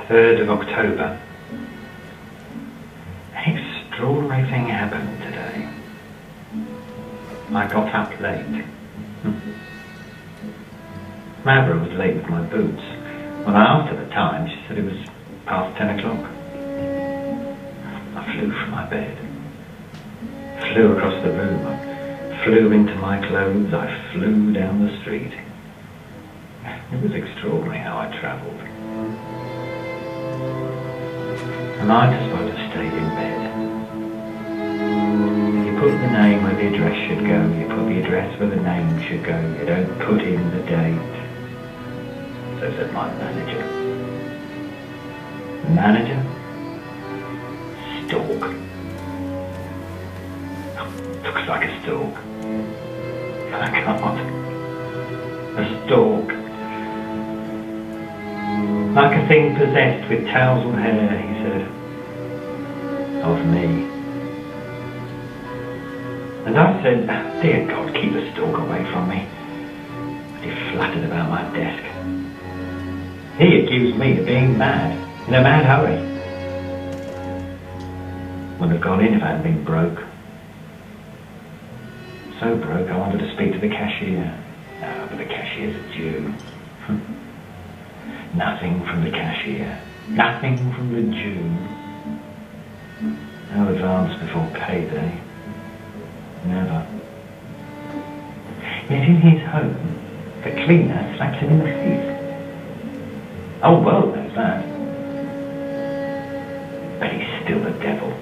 3rd of October. An extraordinary thing happened today. I got up late. Mabra was late with my boots. When I asked her the time, she said it was past 10 o'clock. I flew from my bed, flew across the room, I flew into my clothes, I flew down the street. It was extraordinary how I travelled. And I just supposed to stayed in bed. You put the name where the address should go, you put the address where the name should go, you don't put in the date. So said my manager. Manager? Stalk. Looks like a stalk. I can't. A stalk. Like a thing possessed with tousled hair, he said. Of me. And I said, dear God, keep the stalk away from me. And he fluttered about my desk. He accused me of being mad, in a mad hurry. Wouldn't have gone in if I hadn't been broke. So broke I wanted to speak to the cashier. No, but the cashier's a Jew. Nothing from the cashier. Nothing from the Jew. No advance before payday. Never. Yet in his home, the cleaner slaps him in the face. Oh, well, there's that. But he's still the devil.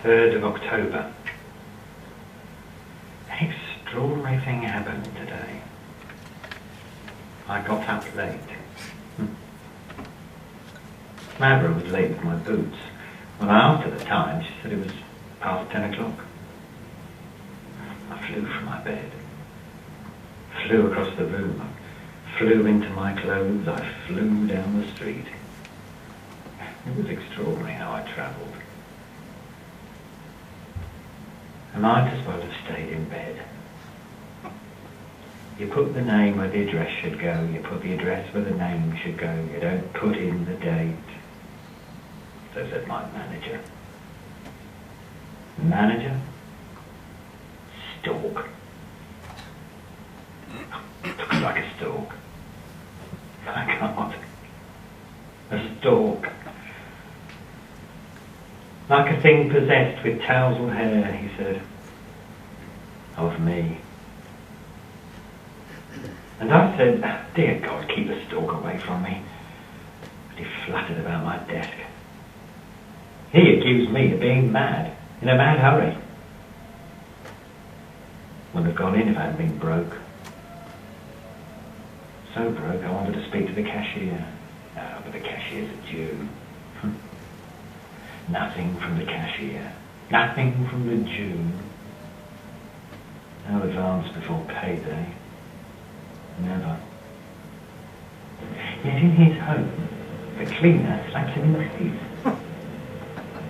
Third of October. An extraordinary thing happened today. I got up late. Mabra was late with my boots. When I asked her the time, she said it was past 10 o'clock. I flew from my bed, flew across the room, I flew into my clothes, I flew down the street. It was extraordinary how I travelled. And I just supposed to have stayed in bed. You put the name where the address should go, you put the address where the name should go, you don't put in the date. So said my manager. Manager? Stalk. Looks like a stalk. I can't. A stalk. Like a thing possessed with tousled hair, he said. Of me. And I said, dear God, keep the stalk away from me. But he fluttered about my desk. He accused me of being mad, in a mad hurry. Wouldn't have gone in if I hadn't been broke. So broke, I wanted to speak to the cashier. Oh, but the cashier's a Jew. Nothing from the cashier. Nothing from the Jew. No advance before payday. Never. Yet in his home, the cleaner slaps him in the face.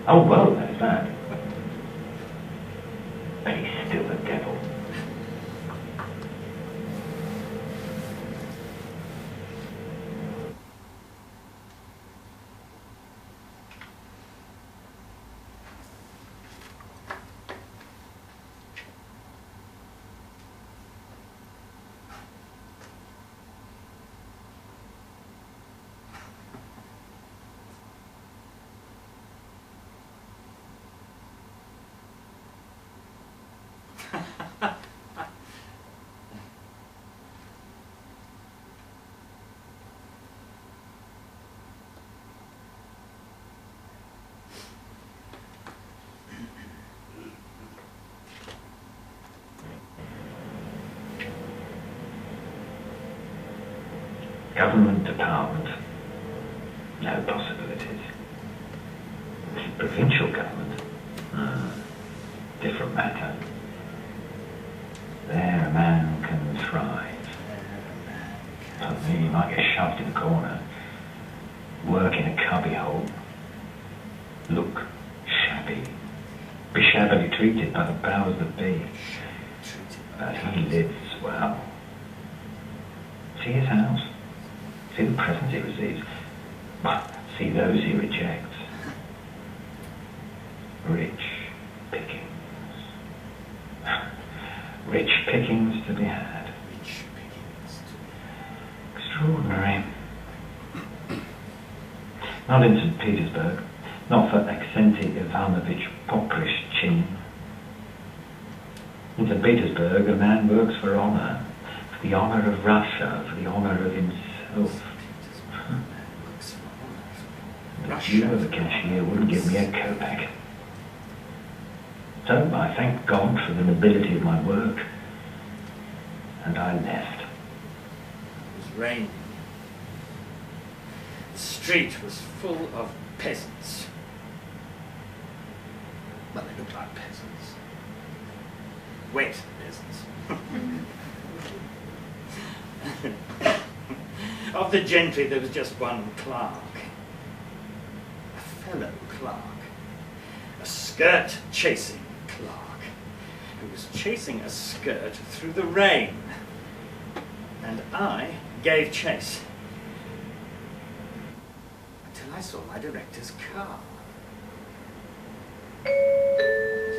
Oh, well, that's that. But he's still the devil. Government department. No possibilities. Provincial government. Different matter. There a man can thrive. But me, he might get shoved in a corner. Work in a cubbyhole. Look shabby. Be shabbily treated by the powers that be. But he lives well. See his house? See the presents he receives? Well, see those he rejects. Rich pickings. Rich pickings to be had. Extraordinary. Not in St. Petersburg. Not for Aksenti Ivanovich Poprischin. In St. Petersburg, a man works for honour. For the honour of Russia. For the honour of himself. The Jew of the cashier wouldn't give me a kopeck. So I thanked God for the nobility of my work, and I left. It was raining. The street was full of peasants. Well, they looked like peasants. Wet peasants. Of the gentry, there was just one clerk. A fellow clerk. A skirt-chasing clerk, who was chasing a skirt through the rain. And I gave chase. Until I saw my director's car.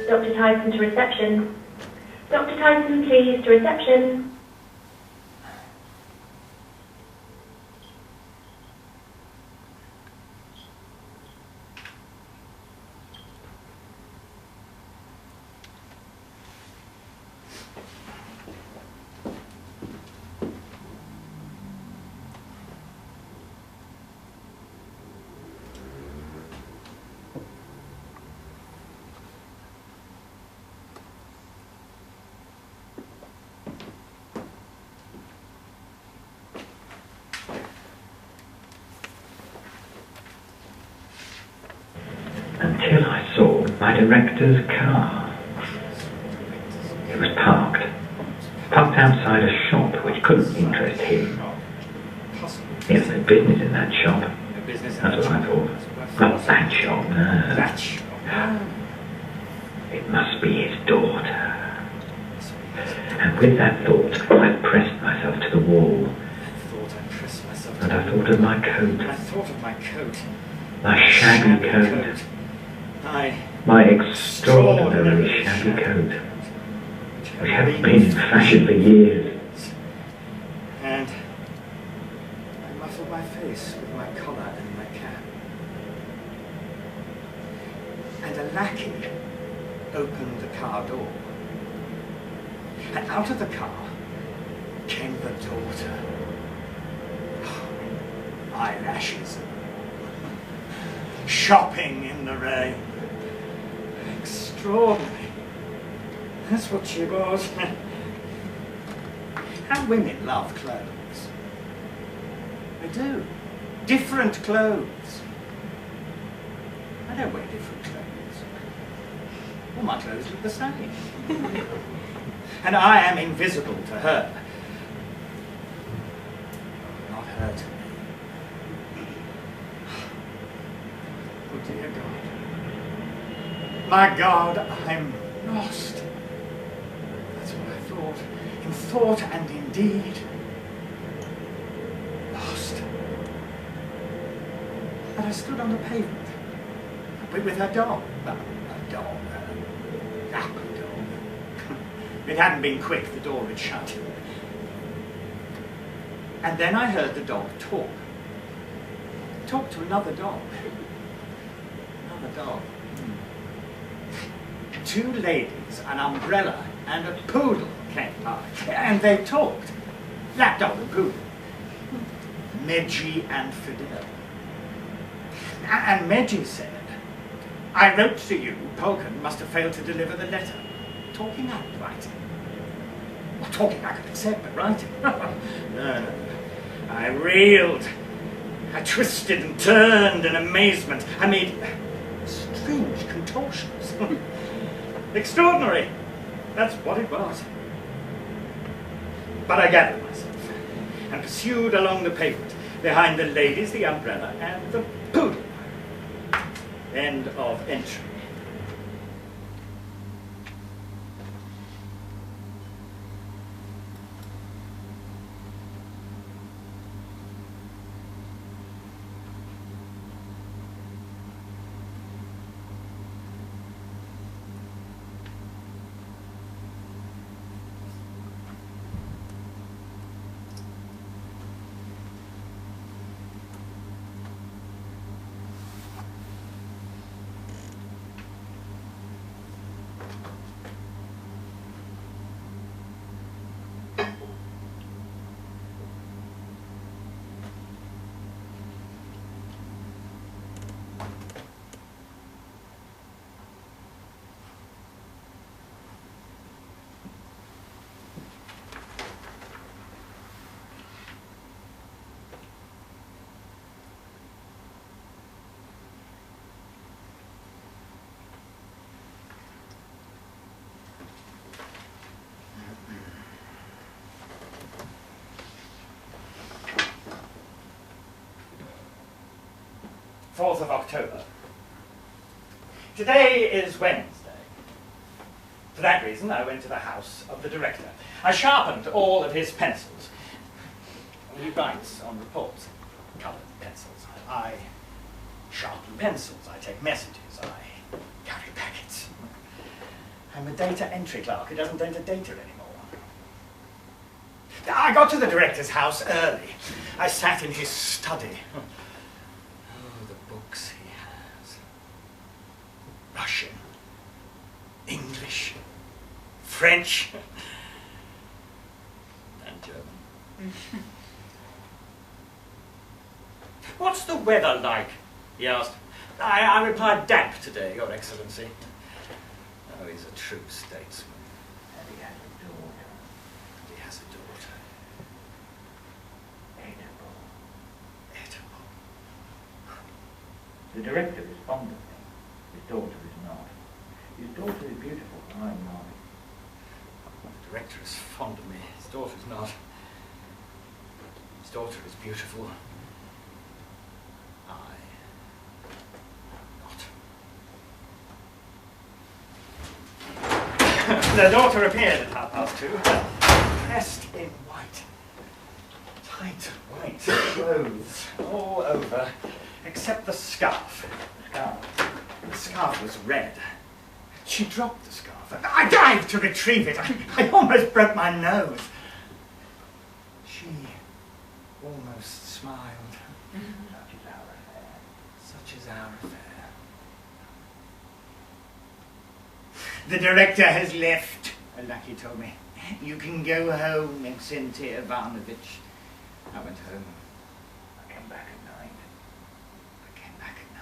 Dr. Tyson to reception. Dr. Tyson, please, to reception. Until I saw my director's car. It was parked. Parked outside a shop which couldn't interest him. He has no business in that shop. That's what I thought. Not that shop, no. That shop? It must be his daughter. And with that thought, I pressed myself to the wall. And I thought of my coat. I thought of my coat. My shabby coat. I My extraordinary shabby coat, which hadn't been in fashion for years. And I muffled my face with my collar and my cap. And a lackey opened the car door. And out of the car came the daughter. Eyelashes. Shopping in the rain. Extraordinary. That's what she was. And women love clothes. They do. Different clothes. I don't wear different clothes. All my clothes look the same. And I am invisible to her. Not her to me. Oh dear God. My God, I'm lost. That's what I thought. In thought and in deed. Lost. And I stood on the pavement. With her dog. A dog. A dog. If it hadn't been quick, the door had shut. And then I heard the dog talk. Talk to another dog. Another dog. Two ladies, an umbrella, and a poodle came by. And they talked. That dog and poodle. Medji and Fidel. And Medji said, I wrote to you, Polken must have failed to deliver the letter. Talking and writing. Well, talking I could accept, but writing? No. I reeled. I twisted and turned in amazement. I made strange contortions. Extraordinary. That's what it was. But I gathered myself and pursued along the pavement behind the ladies, the umbrella, and the poodle. End of entry. Fourth of October. Today is Wednesday. For that reason, I went to the house of the director. I sharpened all of his pencils. He writes on reports, coloured pencils. I sharpen pencils. I take messages. I carry packets. I'm a data entry clerk who doesn't enter data anymore. I got to the director's house early. I sat in his study. Books he has. Russian, English, French, and German. What's the weather like? He asked. I replied, damp today, Your Excellency. Oh, he's a true statesman. And he has a daughter. And he has a daughter. The director is fond of me. His daughter is not. His daughter is beautiful, I'm not. The director is fond of me. His daughter is not. His daughter is beautiful. I am not. The daughter appeared at 2:30, dressed in white. Tight white clothes all over. Except the scarf. The scarf was red. She dropped the scarf. I dived to retrieve it. I almost broke my nose. She almost smiled. Such is our affair. Such is our affair. The director has left, a lackey told me. You can go home, Xentia Ivanovich. I went home. I came back at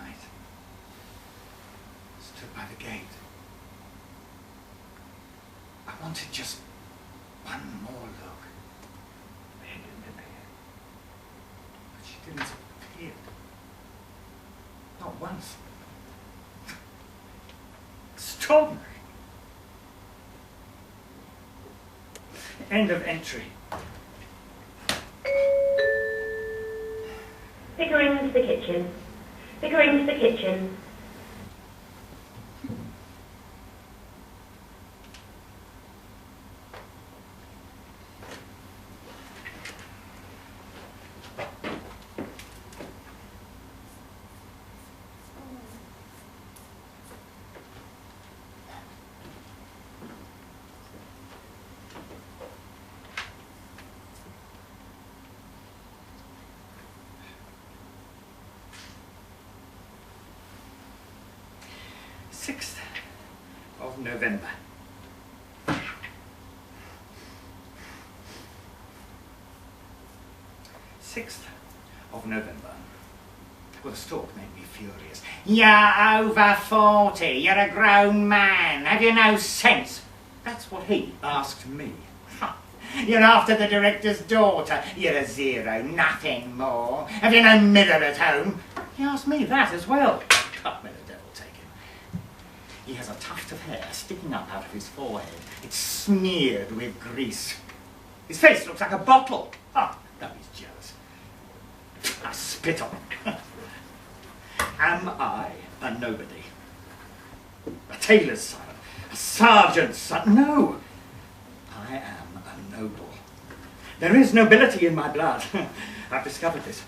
night. Stood by the gate. I wanted just one more look. She didn't appear. But she didn't appear. Not once. Extraordinary. End of entry. Pickering to the kitchen. Pickering to the kitchen. November. 6th of November. Well, the stalk made me furious. You're over 40. You're a grown man. Have you no sense? That's what he asked me. You're after the director's daughter. You're a zero, nothing more. Have you no mirror at home? He asked me that as well. Cut me the devil take him. He has a tuft of hair sticking up out of his forehead. It's smeared with grease. His face looks like a bottle. Ah, now he's jealous. I spit on him. Am I a nobody? A tailor's son? A sergeant's son? No. I am a noble. There is nobility in my blood. I've discovered this.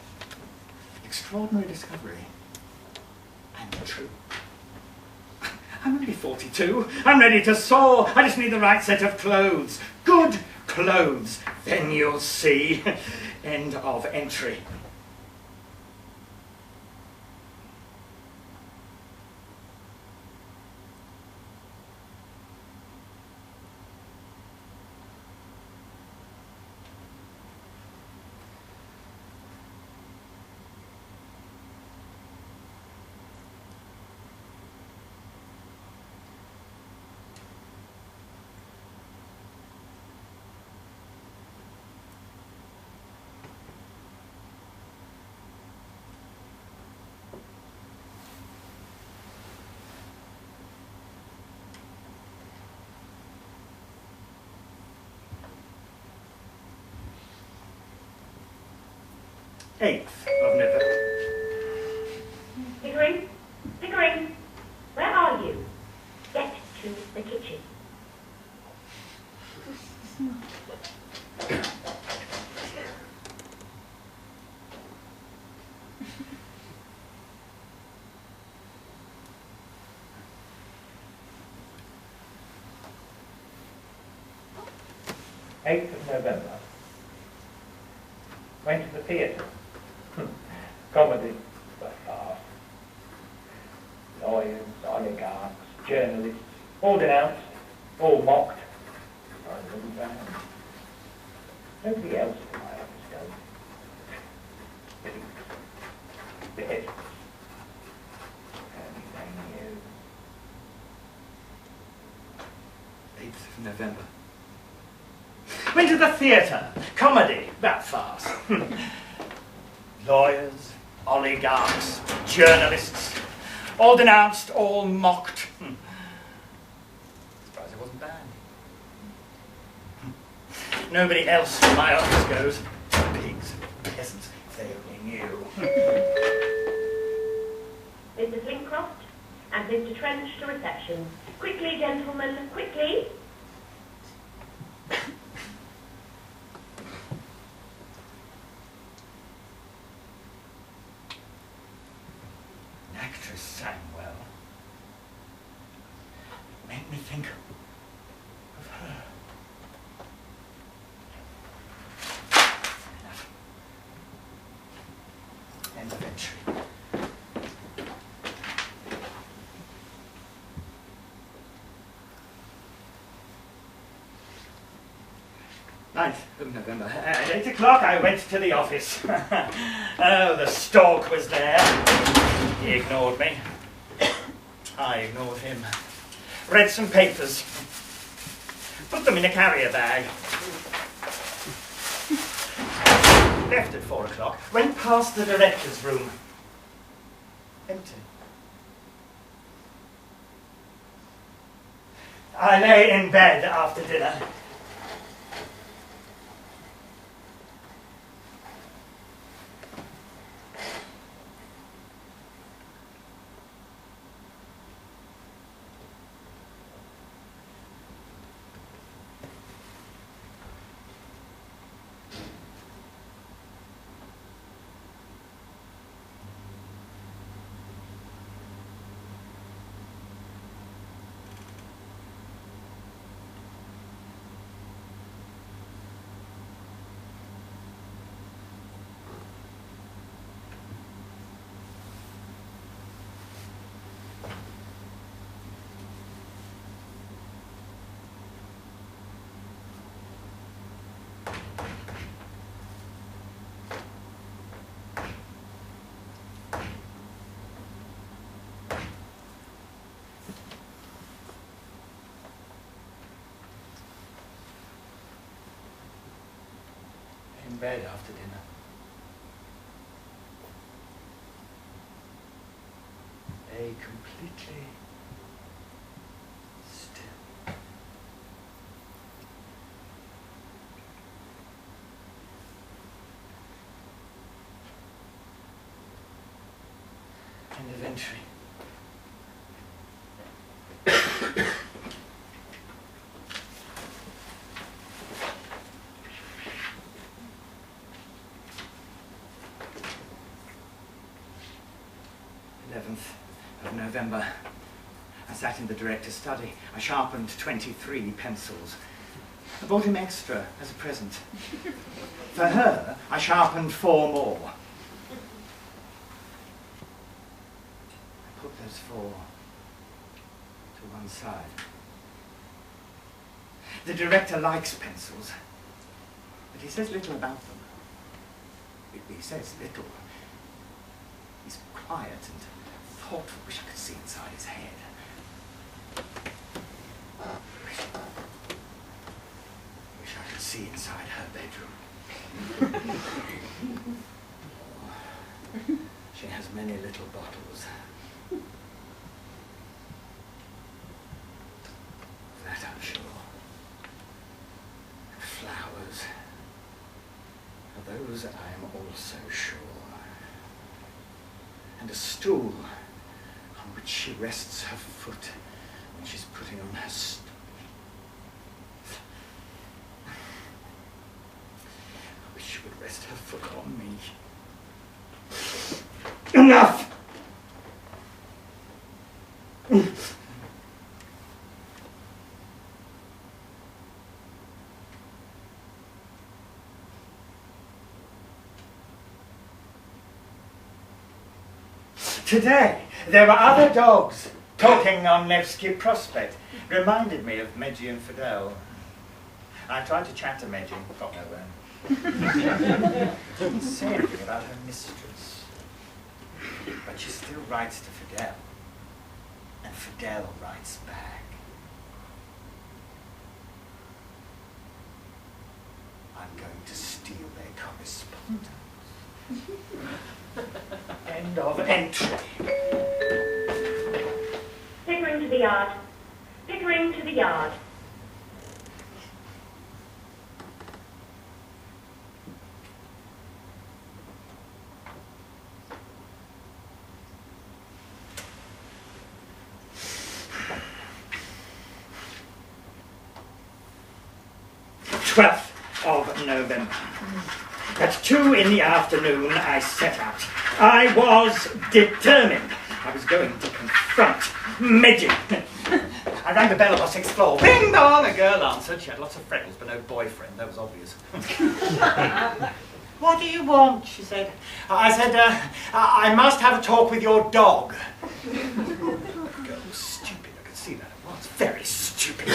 Extraordinary discovery. And true. I'm only 42. I'm ready to soar. I just need the right set of clothes. Good clothes. Then you'll see. End of entry. Eighth of November. Pickering? Pickering? Where are you? Get to the kitchen. Eighth of November. Went to the theatre. Comedy, but fast. Lawyers, oligarchs, journalists, all denounced, all mocked. I wasn't round. Nobody else in my office goes. Bits. Anything new. 8th of November. Went to the theatre. Comedy, that fast. Lawyers, oligarchs, journalists, all denounced, all mocked. Surprised it wasn't banned. Nobody else in my office goes. Pigs, peasants, if they only knew. Mr. Flinkcroft and Mr. Trench to reception. Quickly, gentlemen, quickly. think of her. Enough. End of entry. November. At 8 o'clock I went to the office. Oh, the stalk was there. He ignored me. I ignored him. Read some papers. Put them in a carrier bag. Left at 4 o'clock. Went past the director's room. Empty. I lay in bed after dinner. In bed after dinner. Lay completely still. End of entry. Of November. I sat in the director's study. I sharpened 23 pencils. I bought him extra as a present. For her, I sharpened 4 more. I put those 4 to one side. The director likes pencils, but he says little about them. He says little. He's quiet and thoughtful. Wish I could see inside his head. Wish I could see inside her bedroom. She has many little bottles. Of that I'm sure. And flowers. Of those I am also sure. And a stool on which she rests her foot when she's putting on her I wish she would rest her foot on me. Enough! Today, there were other dogs talking on Nevsky Prospect. Reminded me of Medji and Fidel. I tried to chat to Medji, got nowhere. Didn't say anything about her mistress. But she still writes to Fidel. And Fidel writes back. I'm going to steal their correspondence. End of entry. Pickering to the yard. Pickering to the yard. of November. At 2 in the afternoon, I set out. I was determined. I was going to confront Medji. I rang the bell on the 6th floor. Bing dong! A girl answered. She had lots of freckles, but no boyfriend. That was obvious. What do you want? She said. I said, I must have a talk with your dog. The girl was stupid. I could see that at once. Very stupid.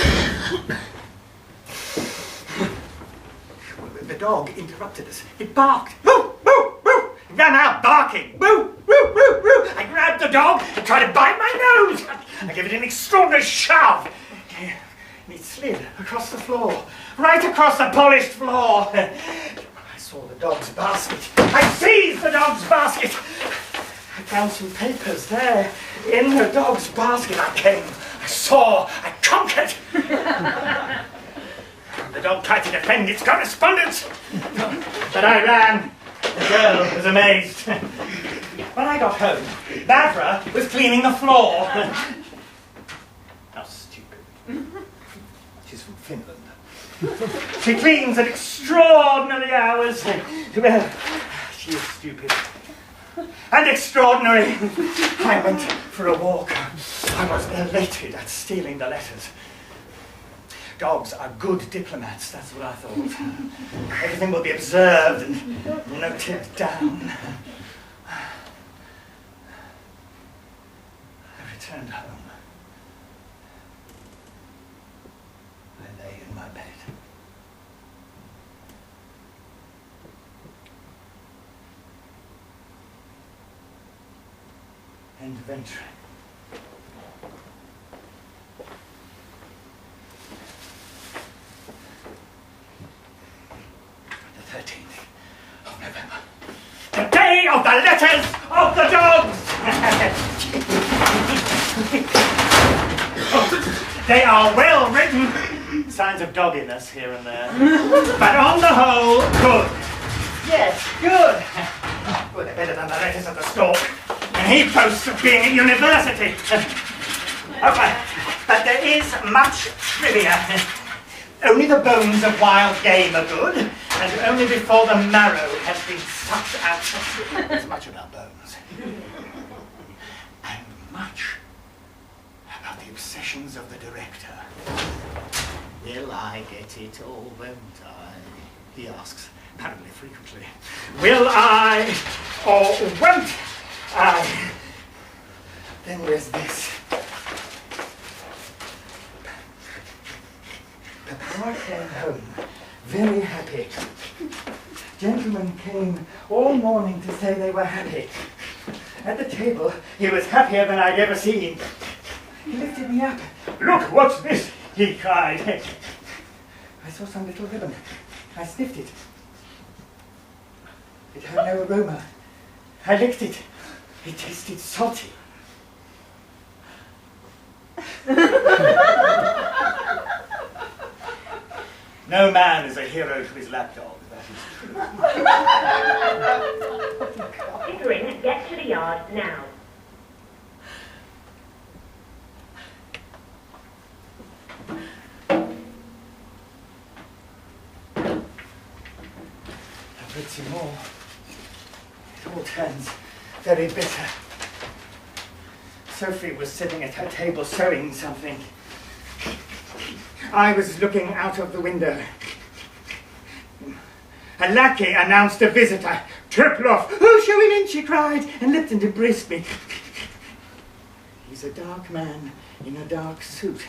The dog interrupted us. It barked. Woo! Woo! Woo! It ran out barking. Woo! Woo! Woo! Woo! I grabbed the dog and tried to bite my nose. I gave it an extraordinary shove. And it slid across the floor. Right across the polished floor. I saw the dog's basket. I seized the dog's basket. I found some papers there. In the dog's basket I came. I saw. I conquered. The dog tried to defend its correspondence. But I ran. The girl was amazed. When I got home, Barbara was cleaning the floor. How stupid. She's from Finland. She cleans at extraordinary hours. Well, she is stupid. And extraordinary. I went for a walk. I was elated at stealing the letters. Dogs are good diplomats, that's what I thought. Everything will be observed and noted down. I returned home. I lay in my bed. End of entry. The 13th of November. The day of the letters of the dogs! They are well written. Signs of dogginess here and there. But on the whole, good. Yes, good. Well, they're better than the letters of the stork. And he boasts of being at university. But there is much trivia. Only the bones of wild game are good, and only before the marrow has been sucked out. There's much about bones. And much about the obsessions of the director. Will I get it or won't I? He asks, apparently frequently. Will I or won't I? Then there's this. Papa came home very happy. Gentlemen came all morning to say they were happy. At the table, he was happier than I'd ever seen. He lifted me up. Look, what's this? He cried. I saw some little ribbon. I sniffed it. It had no aroma. I licked it. It tasted salty. No man is a hero to his lapdog, that is true. Pickering, get to the yard now. I've read some more. It all turns very bitter. Sophie was sitting at her table sewing something. I was looking out of the window. A lackey announced a visitor. Triploff! Oh, show him in, she cried, and Lipton embraced me. He's a dark man in a dark suit.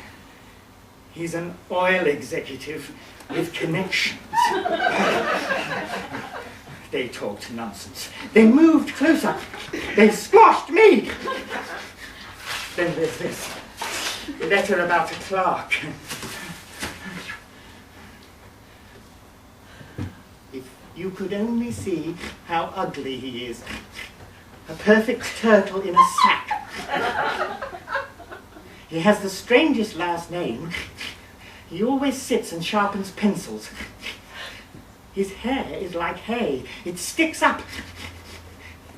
He's an oil executive with connections. They talked nonsense. They moved closer. They squashed me. Then there's this letter about a clerk. If you could only see how ugly he is. A perfect turtle in a sack. He has the strangest last name. He always sits and sharpens pencils. His hair is like hay. It sticks up.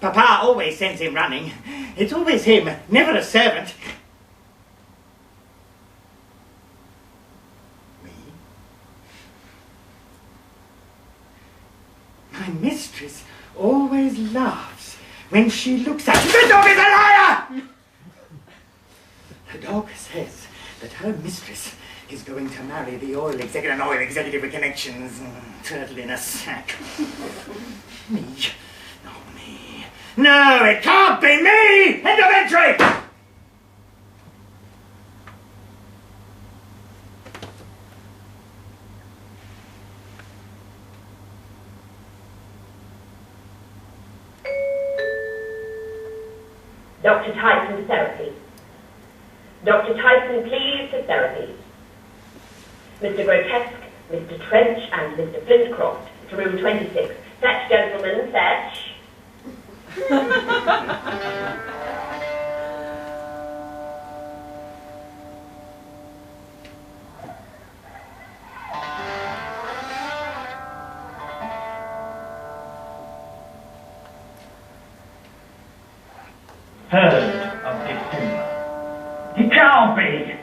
Papa always sends him running. It's always him, never a servant. Me? My mistress always laughs when she looks at me. The dog is a liar! The dog says that her mistress is going to marry the oil executive with connections. Turtle in a sack. Me? Not me. No, it can't be me! End of entry! Dr. Tyson to therapy. Dr. Tyson, please, to therapy. Mr. Grotesque, Mr. Trench, and Mr. Flintcroft to room 26. Fetch, gentlemen, fetch. It can't be!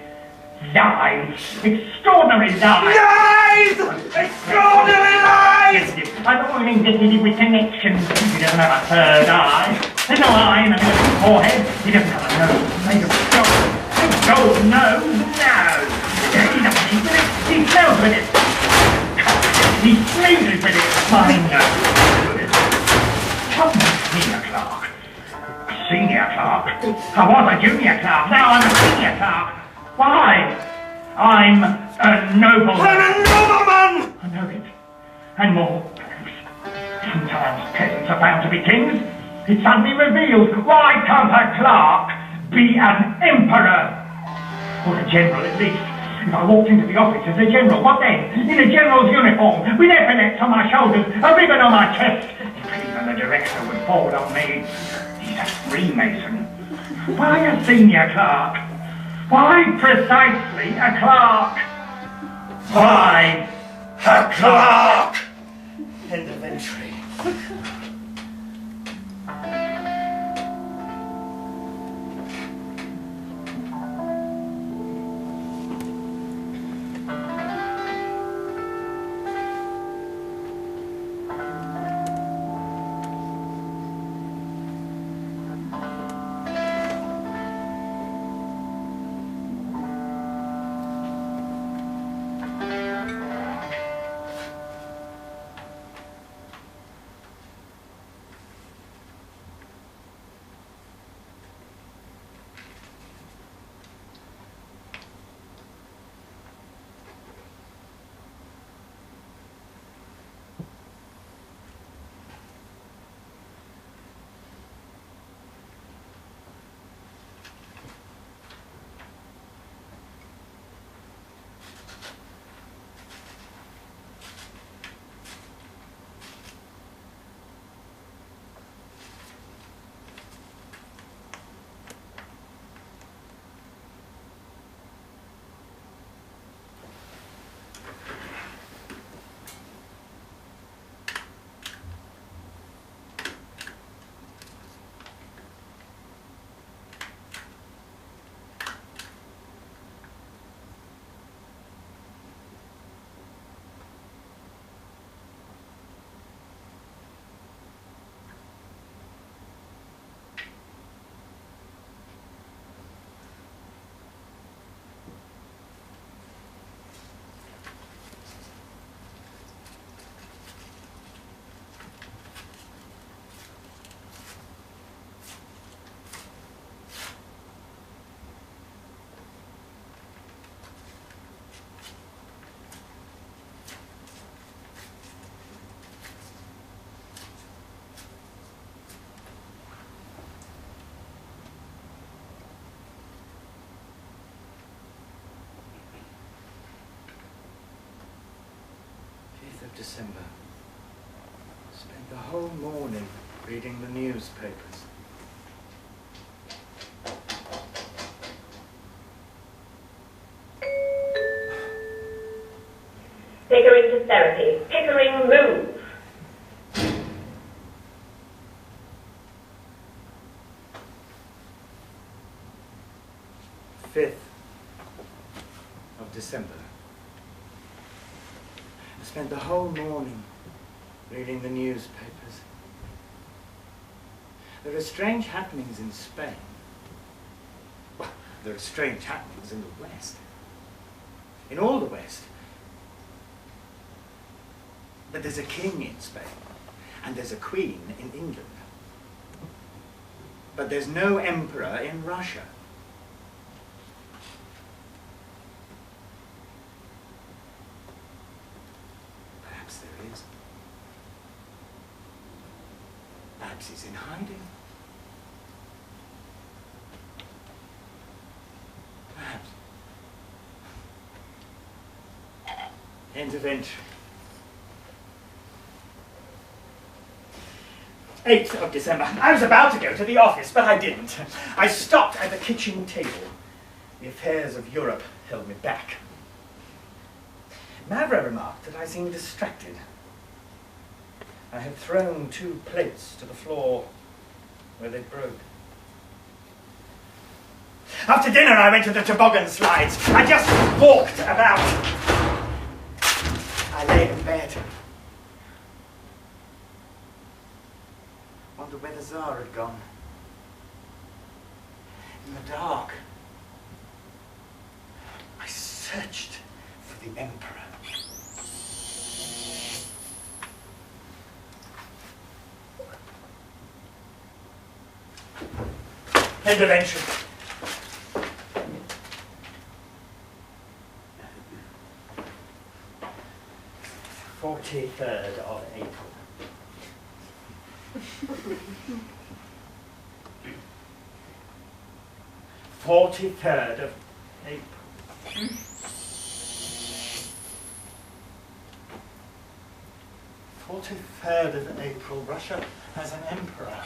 Lies! Extraordinary lies! Lies! Extraordinary lies! I'm all executive with connections. He doesn't have a third eye. There's no eye in the middle of his forehead. He doesn't have a nose made of gold. A gold nose? No! He doesn't eat with it. He smells with it. He sneezes with it. My nose. Come with me, a clerk. Senior clerk. I was a junior clerk, now I'm a senior clerk. Why? I'm a nobleman. I'm a nobleman! I know it. And more. Sometimes peasants are found to be kings. It suddenly reveals, why can't a clerk be an emperor? Or a general at least. If I walked into the office as a general, what then? In a general's uniform, with epaulets on my shoulders, a ribbon on my chest. Even the director would fall on me. He's a Freemason. Why a senior clerk? Why precisely a clerk? Why a clerk? End of entry. December. Spent the whole morning reading the newspapers. Pickering to therapy. Pickering, move. December. I spent the whole morning reading the newspapers. There are strange happenings in Spain. Well, there are strange happenings in the West. in all the West. But there's a king in Spain, and there's a queen in England. But there's no emperor in Russia. Perhaps there is. Perhaps he's in hiding. Perhaps. End of entry. 8th of December. I was about to go to the office, but I didn't. I stopped at the kitchen table. The affairs of Europe held me back. Mavra remarked that I seemed distracted. I had thrown 2 plates to the floor where they broke. After dinner, I went to the toboggan slides. I just walked about. I lay in bed. Wonder where the Tsar had gone. In the dark, I searched for the Emperor. End of entry. "43rd of April. 43rd of April. 43rd of April, Russia has an emperor.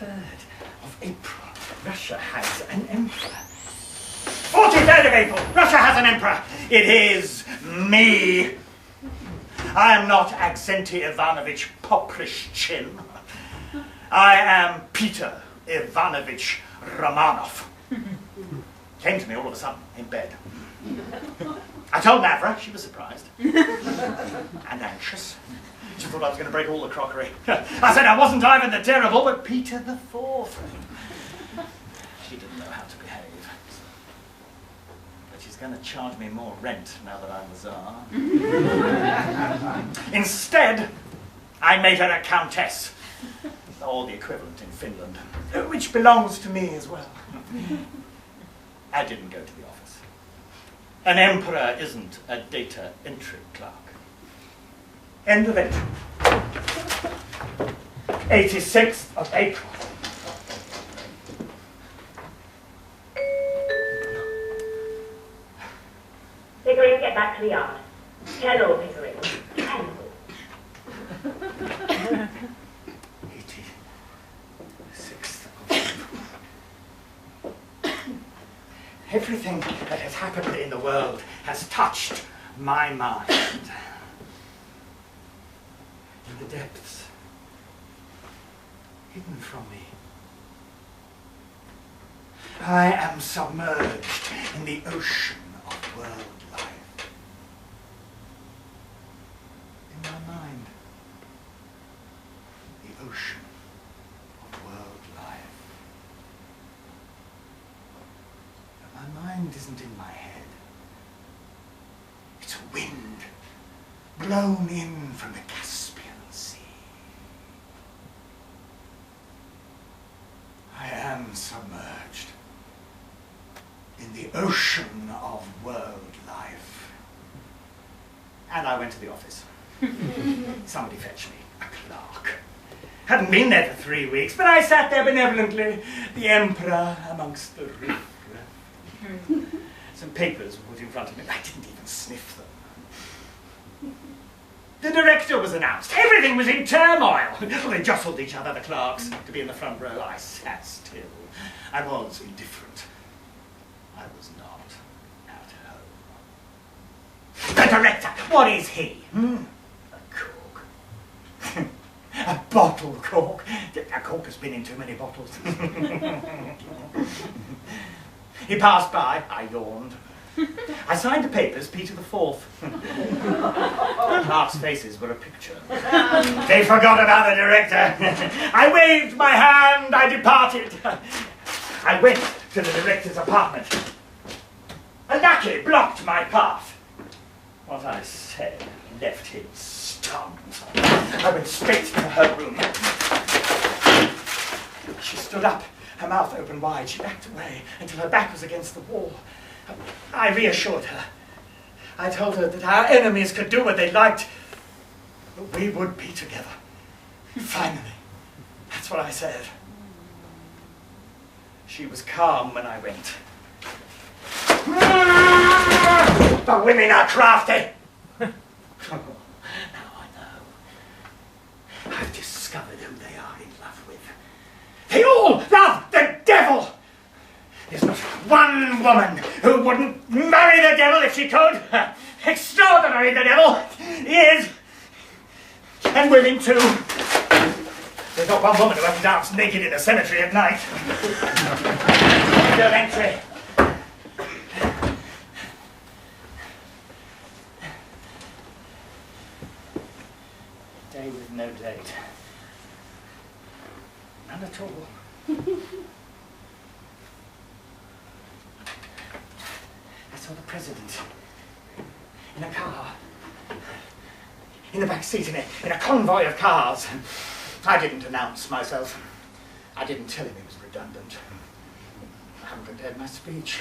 43rd of April, Russia has an emperor. 43rd of April, Russia has an emperor. It is me. I am not Aksenti Ivanovich Poprischin. I am Peter Ivanovich Romanov. Came to me all of a sudden, in bed. I told Mavra, she was surprised. And anxious. She thought I was going to break all the crockery. I said I wasn't Ivan the Terrible, but Peter the Fourth. She didn't know how to behave. But she's going to charge me more rent now that I'm the Tsar. Instead, I made her a countess. Or the equivalent in Finland, which belongs to me as well. I didn't go to the office. An emperor isn't a data entry clerk. End of entry. 86th of April. Pickering, get back to the yard. Kennel, Pickering. Kennel. 86th of April. Everything that has happened in the world has touched my mind. In the depths, hidden from me, I am submerged in the ocean of world life. In my mind, the ocean of world life. But my mind isn't in my head. It's a wind blown in from the Caspian Sea. I am submerged in the ocean of world life. And I went to the office. Somebody fetched me a clerk. Hadn't been there for 3 weeks, but I sat there benevolently, the emperor amongst the riff. Some papers were put in front of me. I didn't even sniff them. The director was announced. Everything was in turmoil. They jostled each other, the clerks, to be in the front row. I sat still. I was indifferent. I was not at home. The director, what is he? A cork. A bottle cork. A cork has been in too many bottles. He passed by. I yawned. I signed the papers, Peter the Fourth. The clerks' faces were a picture. They forgot about the director. I waved my hand, I departed. I went to the director's apartment. A lackey blocked my path. What I said left him stunned. I went straight to her room. She stood up, her mouth open wide. She backed away until her back was against the wall. I reassured her. I told her that our enemies could do what they liked, but we would be together. Finally, that's what I said. She was calm when I went. The women are crafty. Now I know. I've discovered who they are in love with. They all love the devil. There's not one woman who wouldn't marry the devil if she could. Extraordinary, the devil. He is. And women too. There's not one woman who hasn't danced naked in a cemetery at night. Window of entry. Day with no date. None at all. I saw the president in a car. In the back seat in a convoy of cars. I didn't announce myself. I didn't tell him he was redundant. I haven't prepared my speech.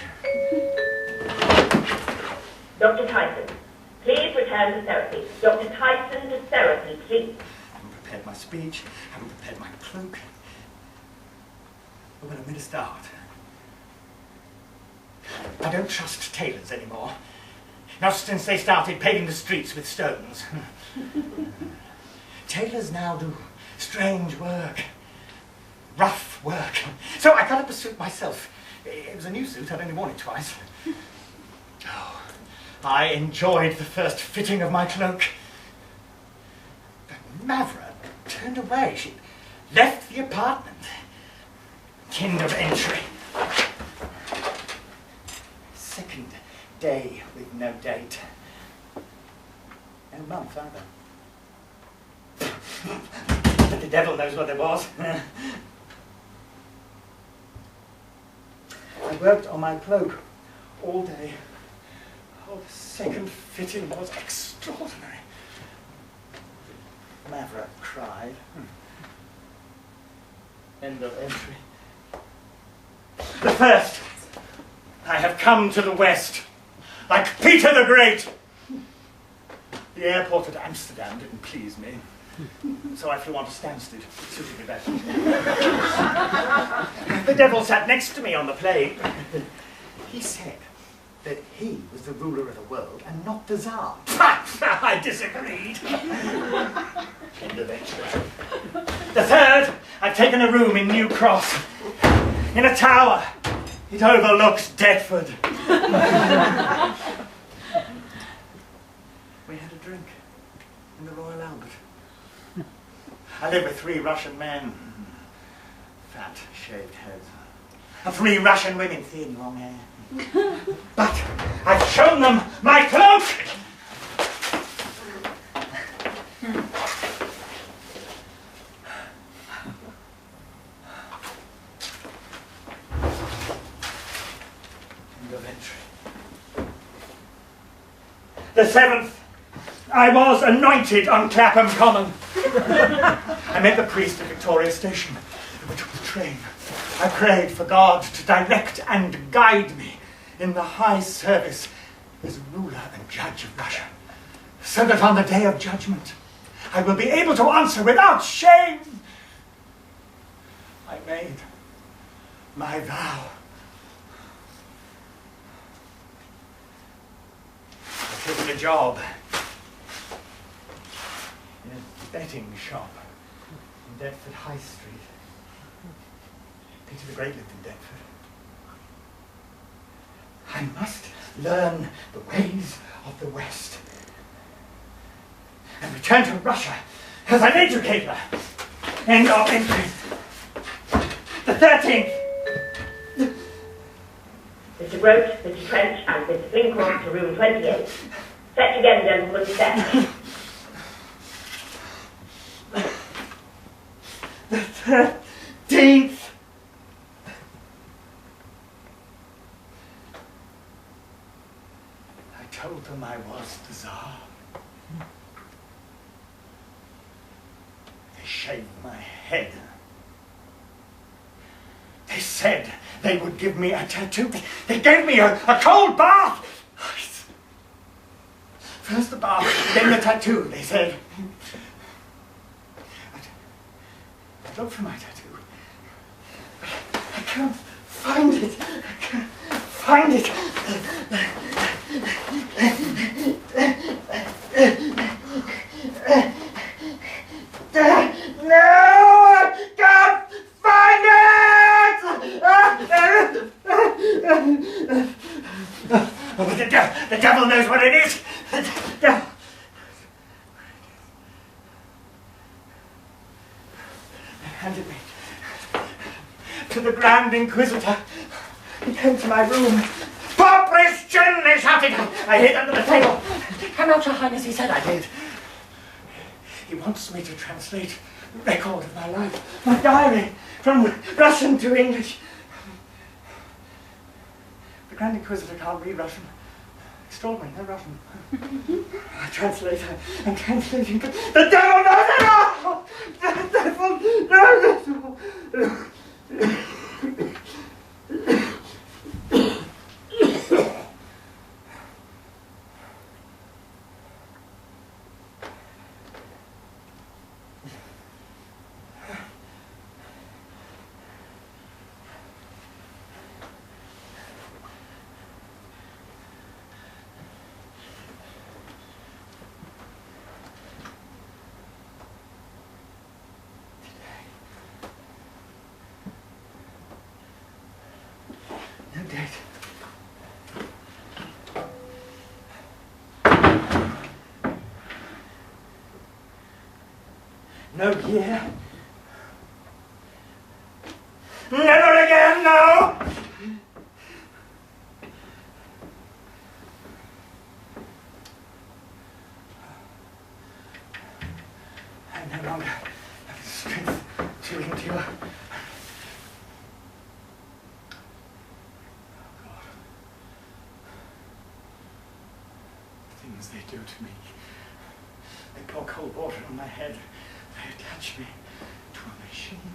Dr. Tyson, please return to therapy. Dr. Tyson to therapy, please. I haven't prepared my speech. I haven't prepared my cloak. But when I'm going to start, I don't trust tailors anymore. Not since they started paving the streets with stones. Tailors now do strange work, rough work. So I got up a suit myself. It was a new suit, I'd only worn it twice. Oh, I enjoyed the first fitting of my cloak. But Mavra turned away. She left the apartment. End of entry. Second day with no date. No month either. But the devil knows what there was. I worked on my cloak all day. Oh, the second fitting was extraordinary. Mavra cried. End of entry. The first. I have come to the West, like Peter the Great. The airport at Amsterdam didn't please me, so I flew on to Stansted. It suited me better. The devil sat next to me on the plane. He said that he was the ruler of the world and not the Tsar. I disagreed. End of entry. The third, I've taken a room in New Cross, in a tower. It overlooks Deptford. We had a drink in the Royal Albert. I lived with 3 Russian men, fat, shaved heads, and 3 Russian women, thin, long hair. But I've shown them my cloak! End of entry. The 7th, I was anointed on Clapham Common. I met the priest at Victoria Station. We took the train. I prayed for God to direct and guide me in the high service as ruler and judge of Russia, so that on the day of judgment I will be able to answer without shame. I made my vow. I've taken a job in a betting shop in Deptford High Street. Peter the Great lived in Deptford. I must learn the ways of the West and return to Russia as an educator. End of entry. The 13th. Mr. Grote, Mr. Trench, and Mr. Flincroft to room 28. Fetch again, gentlemen, set. The 13th. told them I was the Tsar. They shaved my head. They said they would give me a tattoo. They gave me a cold bath. First the bath, then the tattoo, they said. I looked for my tattoo. I can't find it. I can't find it. No, I can't find it! Oh, but the devil knows what it is. The devil. They handed me to the Grand Inquisitor. He came to my room. Poprischin, they shouted. I hid under the table. Come out, Your Highness, he said I did. He wants me to translate the record of my life, my diary, from Russian to English. The Grand Inquisitor can't read Russian. Extraordinary, no Russian. I translate, I'm translating, but the devil knows it all! The devil knows it all! No year. Never again, no! I no longer have the strength to endure. Oh, God. The things they do to me. They pour cold water on my head. They attach me to a machine.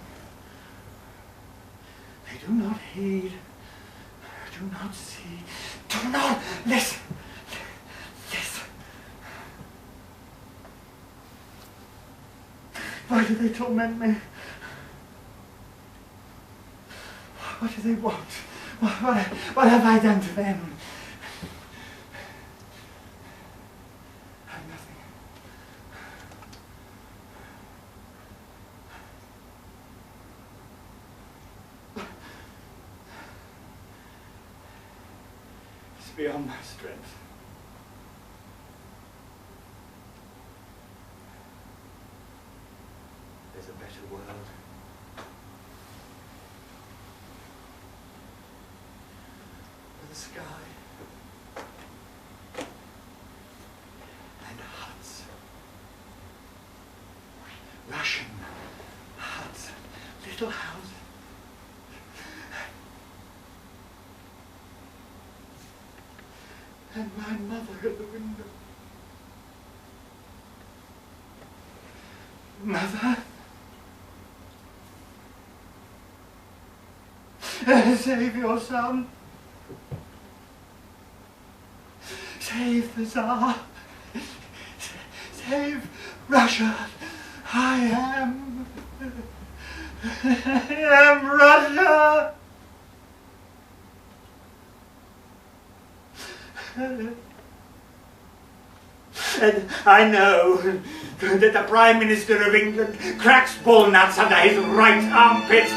They do not heed, do not see, do not listen. Listen. Why do they torment me? What do they want? What have I done to them? Beyond my strength. There's a better world. With a sky and huts. Russian huts, little houses. And my mother at the window. Mother? Save your son. Save the Tsar. Save Russia. I am Russia. And I know that the Prime Minister of England cracks ball nuts under his right armpit.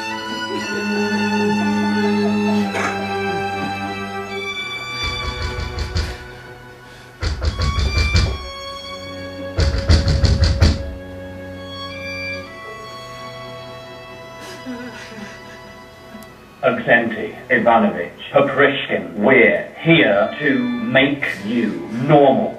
Oksenti, Ivanovich, Poprischin, we're here to make you normal.